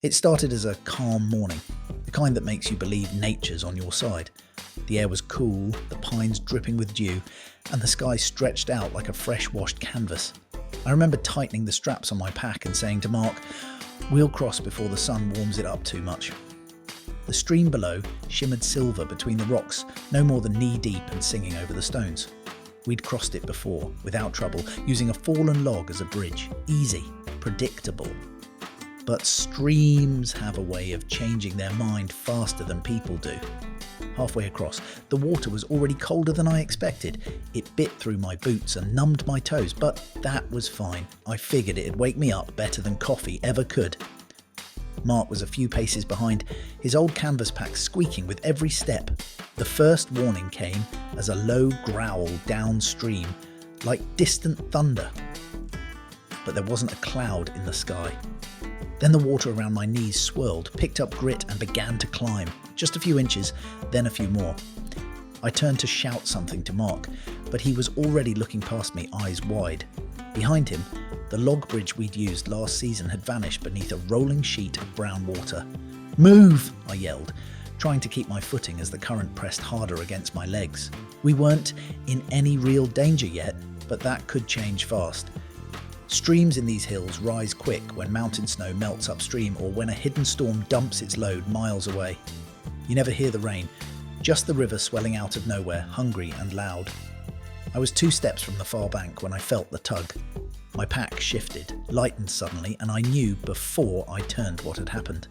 It started as a calm morning, the kind that makes you believe nature's on your side. The air was cool, the pines dripping with dew, and the sky stretched out like a fresh-washed canvas. I remember tightening the straps on my pack and saying to Mark, "We'll cross before the sun warms it up too much." The stream below shimmered silver between the rocks, no more than knee-deep and singing over the stones. We'd crossed it before, without trouble, using a fallen log as a bridge. Easy, predictable. But streams have a way of changing their mind faster than people do. Halfway across, the water was already colder than I expected. It bit through my boots and numbed my toes, but that was fine. I figured it'd wake me up better than coffee ever could. Mark was a few paces behind, his old canvas pack squeaking with every step. The first warning came as a low growl downstream, like distant thunder. But there wasn't a cloud in the sky. Then the water around my knees swirled, picked up grit and began to climb. Just a few inches, then a few more. I turned to shout something to Mark, but he was already looking past me, eyes wide. Behind him, the log bridge we'd used last season had vanished beneath a rolling sheet of brown water. "Move!" I yelled, trying to keep my footing as the current pressed harder against my legs. We weren't in any real danger yet, but that could change fast. Streams in these hills rise quick when mountain snow melts upstream or when a hidden storm dumps its load miles away. You never hear the rain, just the river swelling out of nowhere, hungry and loud. I was 2 steps from the far bank when I felt the tug. My pack shifted, lightened suddenly, and I knew before I turned what had happened.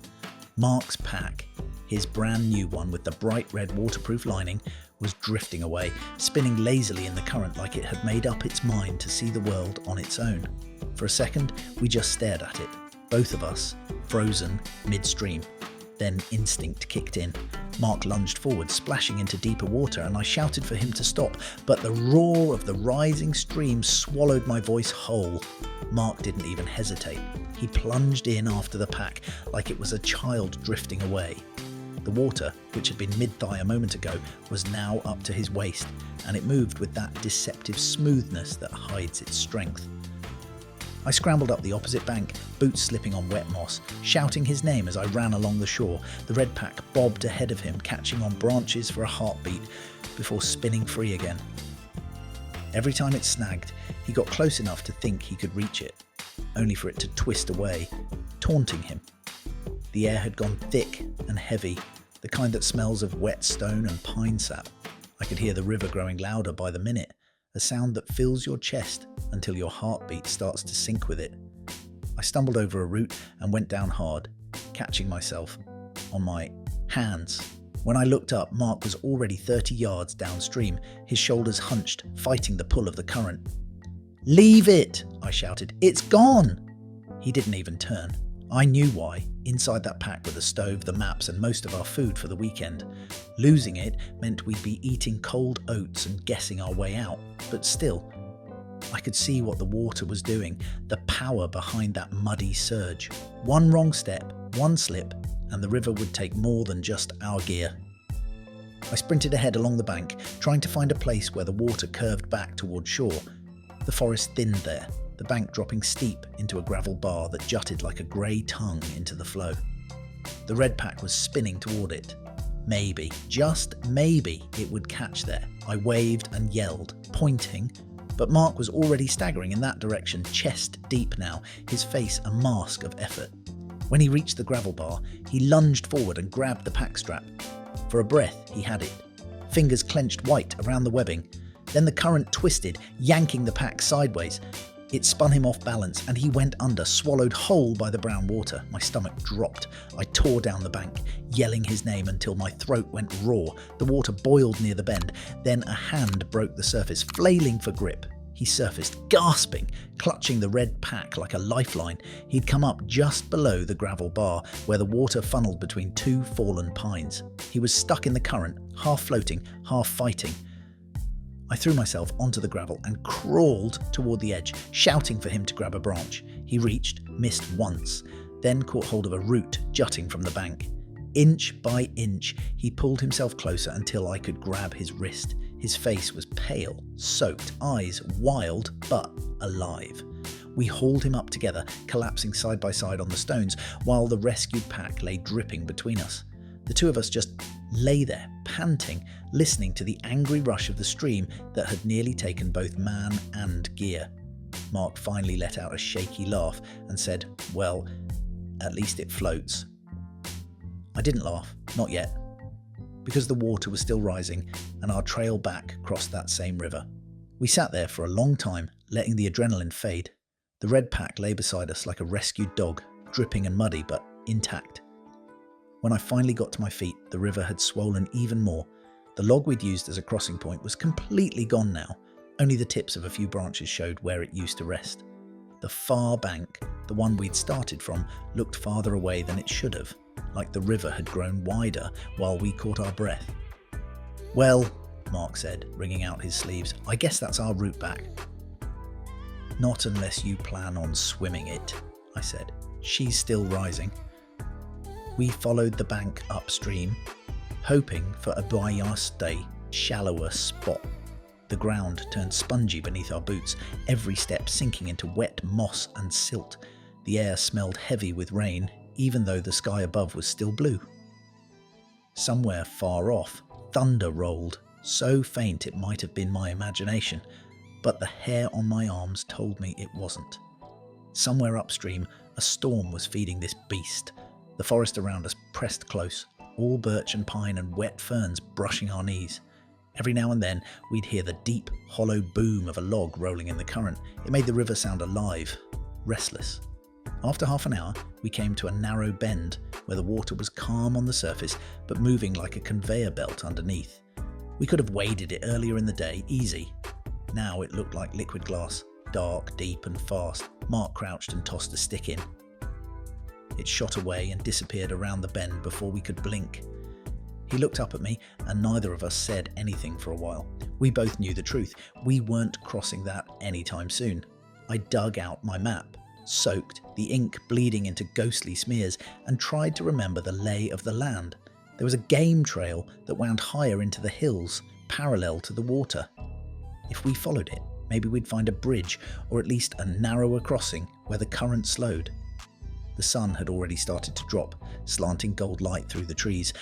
Mark's pack, his brand new one with the bright red waterproof lining, was drifting away, spinning lazily in the current like it had made up its mind to see the world on its own. For a second, we just stared at it, both of us, frozen midstream. Then instinct kicked in. Mark lunged forward, splashing into deeper water, and I shouted for him to stop, but the roar of the rising stream swallowed my voice whole. Mark didn't even hesitate. He plunged in after the pack like it was a child drifting away. The water, which had been mid-thigh a moment ago, was now up to his waist, and it moved with that deceptive smoothness that hides its strength. I scrambled up the opposite bank, boots slipping on wet moss, shouting his name as I ran along the shore. The red pack bobbed ahead of him, catching on branches for a heartbeat, before spinning free again. Every time it snagged, he got close enough to think he could reach it, only for it to twist away, taunting him. The air had gone thick and heavy, the kind that smells of wet stone and pine sap. I could hear the river growing louder by the minute, a sound that fills your chest until your heartbeat starts to sync with it. I stumbled over a root and went down hard, catching myself on my hands. When I looked up, Mark was already 30 yards downstream, his shoulders hunched, fighting the pull of the current. "Leave it!" I shouted. "It's gone!" He didn't even turn. I knew why. Inside that pack were the stove, the maps, and most of our food for the weekend. Losing it meant we'd be eating cold oats and guessing our way out. But still, I could see what the water was doing, the power behind that muddy surge. One wrong step, one slip, and the river would take more than just our gear. I sprinted ahead along the bank, trying to find a place where the water curved back toward shore. The forest thinned there, the bank dropping steep into a gravel bar that jutted like a grey tongue into the flow. The red pack was spinning toward it. Maybe, just maybe, it would catch there. I waved and yelled, pointing, but Mark was already staggering in that direction, chest deep now, his face a mask of effort. When he reached the gravel bar, he lunged forward and grabbed the pack strap. For a breath, he had it. Fingers clenched white around the webbing. Then the current twisted, yanking the pack sideways. It spun him off balance and he went under, swallowed whole by the brown water. My stomach dropped. I tore down the bank, yelling his name until my throat went raw. The water boiled near the bend. Then a hand broke the surface, flailing for grip. He surfaced, gasping, clutching the red pack like a lifeline. He'd come up just below the gravel bar, where the water funneled between 2 fallen pines. He was stuck in the current, half floating, half fighting. I threw myself onto the gravel and crawled toward the edge, shouting for him to grab a branch. He reached, missed once, then caught hold of a root jutting from the bank. Inch by inch, he pulled himself closer until I could grab his wrist. His face was pale, soaked, eyes wild but alive. We hauled him up together, collapsing side by side on the stones, while the rescued pack lay dripping between us. The two of us just lay there, panting, listening to the angry rush of the stream that had nearly taken both man and gear. Mark finally let out a shaky laugh and said, "Well, at least it floats." I didn't laugh, not yet, because the water was still rising and our trail back crossed that same river. We sat there for a long time, letting the adrenaline fade. The red pack lay beside us like a rescued dog, dripping and muddy but intact. When I finally got to my feet, the river had swollen even more. The log we'd used as a crossing point was completely gone now. Only the tips of a few branches showed where it used to rest. The far bank, the one we'd started from, looked farther away than it should have, like the river had grown wider while we caught our breath. "Well," Mark said, wringing out his sleeves, "I guess that's our route back." "Not unless you plan on swimming it," I said. "She's still rising." We followed the bank upstream, hoping for a Bayarste, shallower spot. The ground turned spongy beneath our boots, every step sinking into wet moss and silt. The air smelled heavy with rain, even though the sky above was still blue. Somewhere far off, thunder rolled, so faint it might have been my imagination, but the hair on my arms told me it wasn't. Somewhere upstream, a storm was feeding this beast. The forest around us pressed close, all birch and pine and wet ferns brushing our knees. Every now and then, we'd hear the deep, hollow boom of a log rolling in the current. It made the river sound alive, restless. After half an hour, we came to a narrow bend where the water was calm on the surface, but moving like a conveyor belt underneath. We could have waded it earlier in the day, easy. Now it looked like liquid glass, dark, deep and fast. Mark crouched and tossed a stick in. It shot away and disappeared around the bend before we could blink. He looked up at me, and neither of us said anything for a while. We both knew the truth. We weren't crossing that anytime soon. I dug out my map, soaked, the ink bleeding into ghostly smears, and tried to remember the lay of the land. There was a game trail that wound higher into the hills, parallel to the water. If we followed it, maybe we'd find a bridge, or at least a narrower crossing where the current slowed. The sun had already started to drop, slanting gold light through the trees.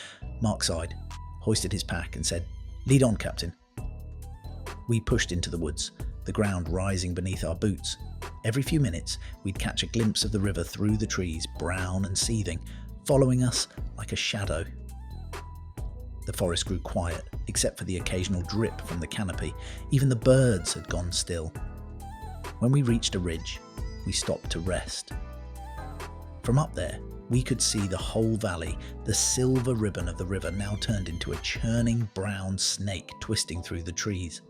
Mark sighed, hoisted his pack and said, "Lead on, Captain." We pushed into the woods, the ground rising beneath our boots. Every few minutes, we'd catch a glimpse of the river through the trees, brown and seething, following us like a shadow. The forest grew quiet, except for the occasional drip from the canopy. Even the birds had gone still. When we reached a ridge, we stopped to rest. From up there, we could see the whole valley, the silver ribbon of the river now turned into a churning brown snake twisting through the trees.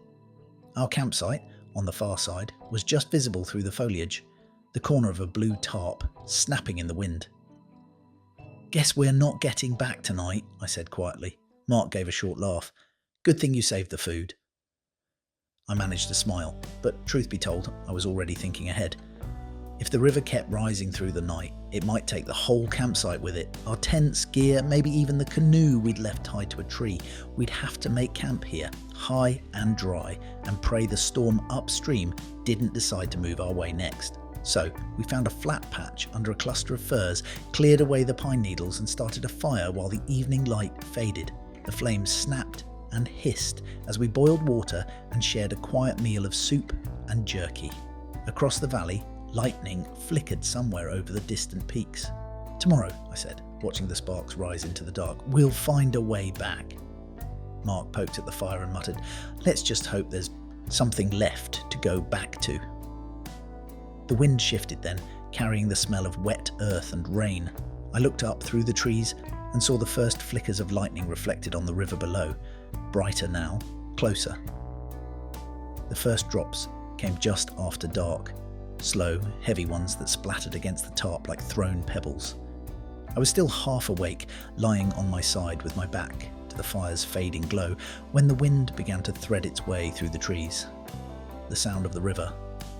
Our campsite, on the far side, was just visible through the foliage, the corner of a blue tarp, snapping in the wind. "Guess we're not getting back tonight," I said quietly. Mark gave a short laugh. "Good thing you saved the food." I managed to smile, but truth be told, I was already thinking ahead. If the river kept rising through the night, it might take the whole campsite with it. Our tents, gear, maybe even the canoe we'd left tied to a tree. We'd have to make camp here, high and dry, and pray the storm upstream didn't decide to move our way next. So we found a flat patch under a cluster of firs, cleared away the pine needles and started a fire while the evening light faded. The flames snapped and hissed as we boiled water and shared a quiet meal of soup and jerky. Across the valley, lightning flickered somewhere over the distant peaks. "Tomorrow," I said, watching the sparks rise into the dark, "we'll find a way back." Mark poked at the fire and muttered, "Let's just hope there's something left to go back to." The wind shifted then, carrying the smell of wet earth and rain. I looked up through the trees and saw the first flickers of lightning reflected on the river below, brighter now, closer. The first drops came just after dark. Slow, heavy ones that splattered against the tarp like thrown pebbles. I was still half awake, lying on my side with my back to the fire's fading glow, when the wind began to thread its way through the trees. The sound of the river,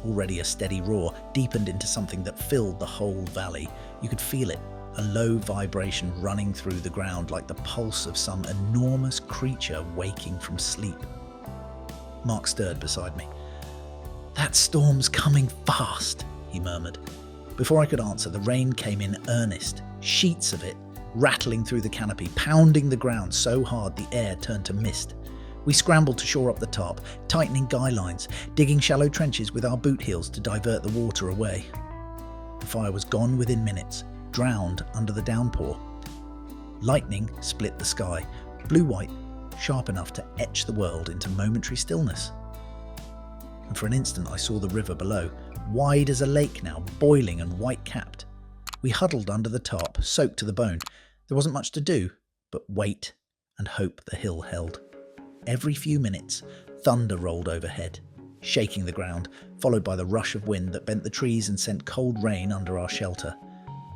already a steady roar, deepened into something that filled the whole valley. You could feel it, a low vibration running through the ground like the pulse of some enormous creature waking from sleep. Mark stirred beside me. "That storm's coming fast," he murmured. Before I could answer, the rain came in earnest, sheets of it, rattling through the canopy, pounding the ground so hard the air turned to mist. We scrambled to shore up the tarp, tightening guy lines, digging shallow trenches with our boot heels to divert the water away. The fire was gone within minutes, drowned under the downpour. Lightning split the sky, blue-white, sharp enough to etch the world into momentary stillness. And for an instant I saw the river below, wide as a lake now, boiling and white-capped. We huddled under the tarp, soaked to the bone. There wasn't much to do, but wait and hope the hill held. Every few minutes, thunder rolled overhead, shaking the ground, followed by the rush of wind that bent the trees and sent cold rain under our shelter.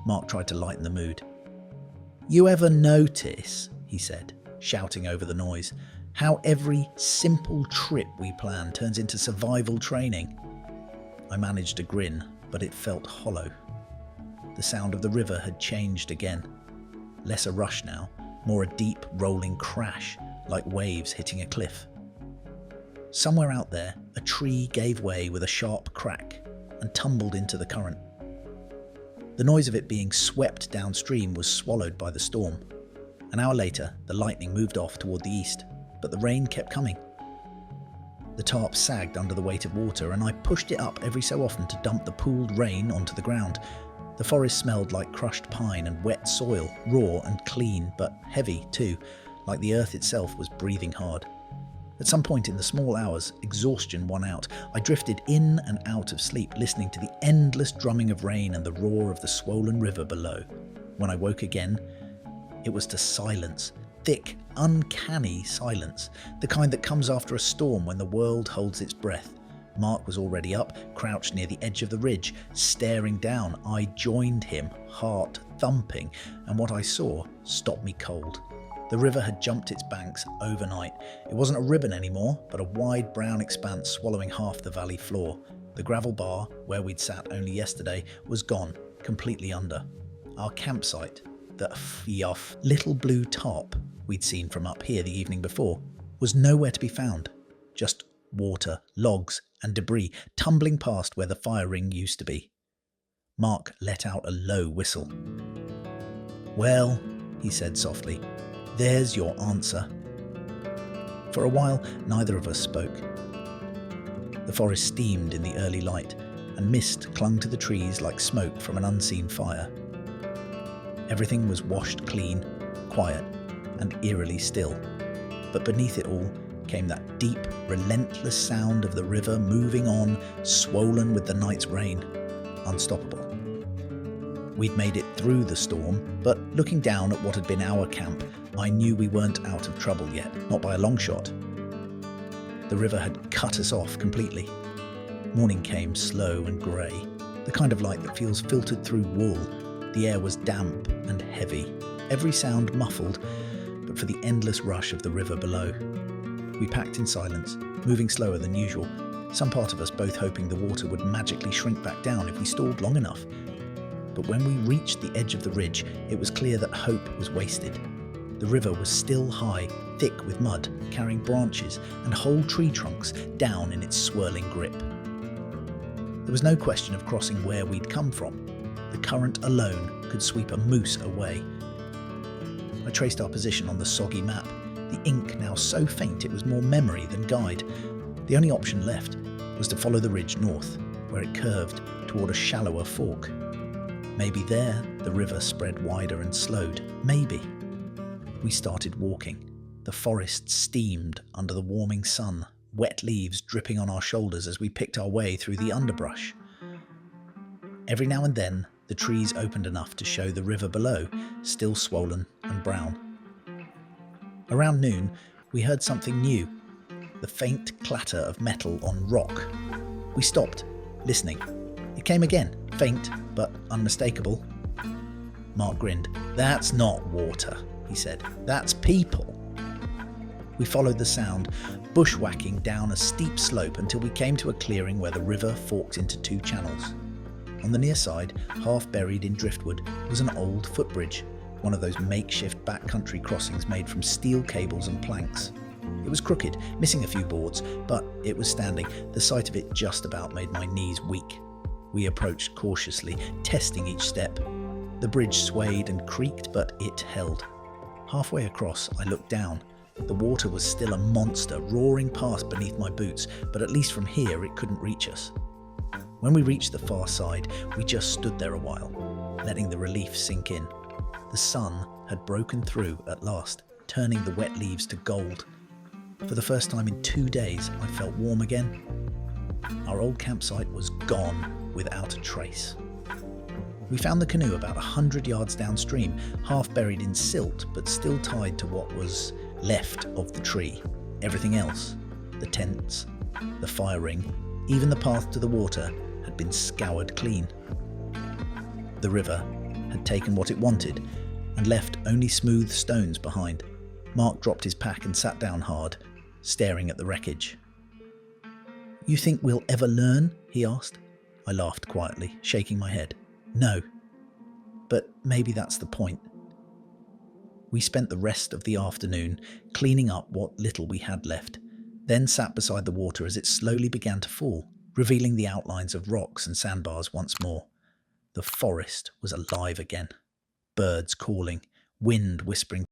Mark tried to lighten the mood. "You ever notice," he said, shouting over the noise, "how every simple trip we plan turns into survival training?" I managed a grin, but it felt hollow. The sound of the river had changed again. Less a rush now, more a deep, rolling crash, like waves hitting a cliff. Somewhere out there, a tree gave way with a sharp crack and tumbled into the current. The noise of it being swept downstream was swallowed by the storm. An hour later, the lightning moved off toward the east, but the rain kept coming. The tarp sagged under the weight of water, and I pushed it up every so often to dump the pooled rain onto the ground. The forest smelled like crushed pine and wet soil, raw and clean, but heavy too, like the earth itself was breathing hard. At some point in the small hours, exhaustion won out. I drifted in and out of sleep, listening to the endless drumming of rain and the roar of the swollen river below. When I woke again, it was to silence. Thick, uncanny silence, the kind that comes after a storm when the world holds its breath. Mark was already up, crouched near the edge of the ridge, staring down. I joined him, heart thumping, and what I saw stopped me cold. The river had jumped its banks overnight. It wasn't a ribbon anymore, but a wide brown expanse swallowing half the valley floor. The gravel bar, where we'd sat only yesterday, was gone, completely under. Our campsite, the little blue tarp we'd seen from up here the evening before, was nowhere to be found. Just water, logs, and debris tumbling past where the fire ring used to be. Mark let out a low whistle. "Well," he said softly, "there's your answer." For a while, neither of us spoke. The forest steamed in the early light, and mist clung to the trees like smoke from an unseen fire. Everything was washed clean, quiet, and eerily still. But beneath it all came that deep, relentless sound of the river moving on, swollen with the night's rain, unstoppable. We'd made it through the storm, but looking down at what had been our camp, I knew we weren't out of trouble yet, not by a long shot. The river had cut us off completely. Morning came slow and grey, the kind of light that feels filtered through wool. The air was damp and heavy, every sound muffled, but for the endless rush of the river below. We packed in silence, moving slower than usual, some part of us both hoping the water would magically shrink back down if we stalled long enough. But when we reached the edge of the ridge, it was clear that hope was wasted. The river was still high, thick with mud, carrying branches and whole tree trunks down in its swirling grip. There was no question of crossing where we'd come from. The current alone could sweep a moose away. I traced our position on the soggy map, the ink now so faint it was more memory than guide. The only option left was to follow the ridge north, where it curved toward a shallower fork. Maybe there the river spread wider and slowed. Maybe. We started walking. The forest steamed under the warming sun, wet leaves dripping on our shoulders as we picked our way through the underbrush. Every now and then, the trees opened enough to show the river below, still swollen and brown. Around noon, we heard something new, the faint clatter of metal on rock. We stopped, listening. It came again, faint but unmistakable. Mark grinned. "That's not water," he said. "That's people." We followed the sound, bushwhacking down a steep slope until we came to a clearing where the river forked into two channels. On the near side, half buried in driftwood, was an old footbridge, one of those makeshift backcountry crossings made from steel cables and planks. It was crooked, missing a few boards, but it was standing. The sight of it just about made my knees weak. We approached cautiously, testing each step. The bridge swayed and creaked, but it held. Halfway across, I looked down. The water was still a monster, roaring past beneath my boots, but at least from here it couldn't reach us. When we reached the far side, we just stood there a while, letting the relief sink in. The sun had broken through at last, turning the wet leaves to gold. For the first time in 2 days, I felt warm again. Our old campsite was gone without a trace. We found the canoe about 100 yards downstream, half buried in silt, but still tied to what was left of the tree. Everything else, the tents, the fire ring, even the path to the water, had been scoured clean. The river had taken what it wanted and left only smooth stones behind. Mark dropped his pack and sat down hard, staring at the wreckage. "You think we'll ever learn?" he asked. I laughed quietly, shaking my head. "No. But maybe that's the point." We spent the rest of the afternoon cleaning up what little we had left, then sat beside the water as it slowly began to fall, revealing the outlines of rocks and sandbars once more. The forest was alive again. Birds calling, wind whispering